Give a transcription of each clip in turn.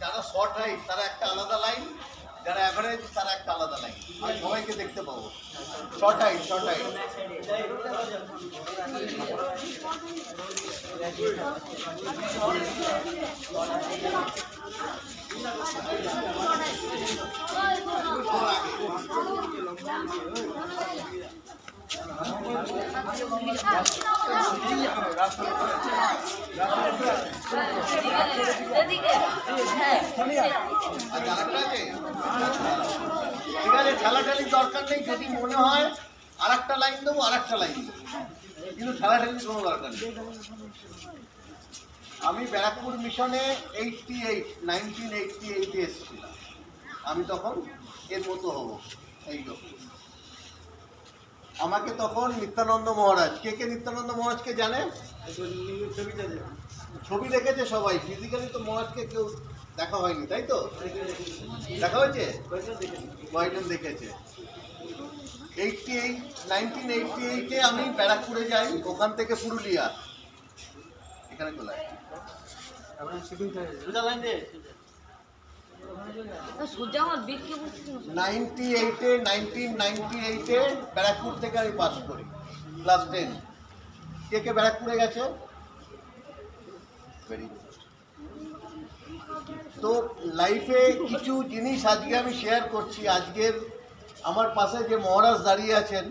যারা short height তারা একটা আলাদা লাইন, যারা অ্যাভারেজ তারা একটা আলাদা লাইন। আমি সবাইকে দেখতে পাবো। Short height, short height. ঠিক আছে, ঠেলাঠেলির দরকার নেই। যদি মনে হয় আর একটা লাইন দেবো, আর একটা লাইন দেবো, কিন্তু ঠেলাঠেলির কোনো দরকার নেই। আমি ব্যারাকপুর মিশনে 1988 এসেছিলাম। আমি তখন এর মতো হবো, এই লোক। আমাকে তখন নিত্যানন্দ মহারাজ, কে নিত্যানন্দ মহারাজকে জানে? ছবি দেখেছে সবাই, ফিজিক্যালি তো মহারাজকে কেউ দেখা হয়নি, তাই তো? দেখা হয়েছে, কয়েকজন দেখেছে। 1988-এ আমি ব্যারাকপুরে যাই, ওখান থেকে পুরুলিয়া এখানে চলে আসি। 1998-এ ব্যারাকপুর থেকে আমি পাস করি ক্লাস 10। কে ব্যারাকপুরে গেছে? Very good. তো লাইফে কিছু জিনিস আজকে আমি শেয়ার করছি। আজকের আমার পাশে যে মহারাজ দাঁড়িয়ে আছেন,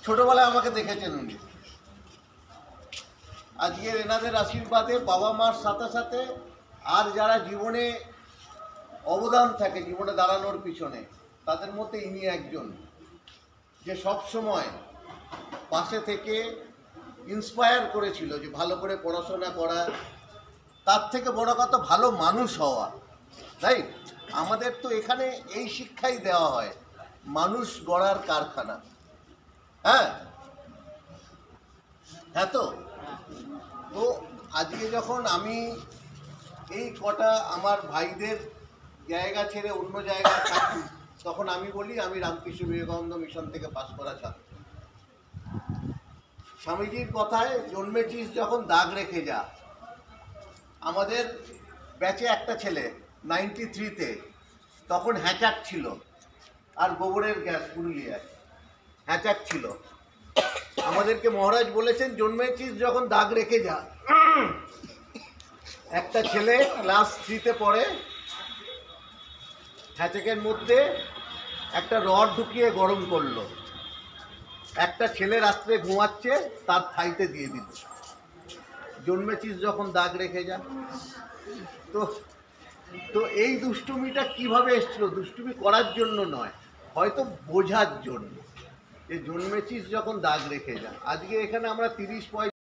ছোটবেলায় আমাকে দেখেছেন উনি। আজকের এনাদের আশীর্বাদে বাবা মার সাথে সাথে আর যারা জীবনে অবদান থাকে, জীবনে দাঁড়ানোর পিছনে, তাদের মধ্যে ইনি একজন, যে সব সময় পাশে থেকে ইন্সপায়ার করেছিল যে ভালো করে পড়াশোনা করা, তার থেকে বড় কথা ভালো মানুষ হওয়া। রাইট? আমাদের তো এখানে এই শিক্ষাই দেওয়া হয়, মানুষ গড়ার কারখানা। হ্যাঁ হ্যাঁ। তো আজকে যখন আমি এই কটা আমার ভাইদের জায়গা ছেড়ে অন্য জায়গায় থাকি, তখন আমি বলি আমি রামকৃষ্ণ বিবেকানন্দ মিশন থেকে পাস করা ছাত্র। স্বামীজির কথায়, জন্মেছিস যখন দাগ রেখে যা। আমাদের ব্যাচে একটা ছেলে 93-তে, তখন হ্যাচাক ছিল আর গোবরের গ্যাস পুরুলিয়ায় হ্যাচাক ছিল। আমাদেরকে মহারাজ বলেছেন জন্মেছিস যখন দাগ রেখে যা। একটা ছেলে ক্লাস 3-তে পড়ে, হ্যাচাকের মধ্যে একটা রড ঢুকিয়ে গরম করলো। একটা ছেলে রাত্রে ঘুমাচ্ছে, তার থাইতে দিয়ে দিল, জন্মেছিস যখন দাগ রেখে যা। তো এই দুষ্টুমিটা কিভাবে এসছিল? দুষ্টুমি করার জন্য নয়, হয়তো বোঝার জন্য, যে জন্মেছিস যখন দাগ রেখে যা। আজকে এখানে আমরা 30-35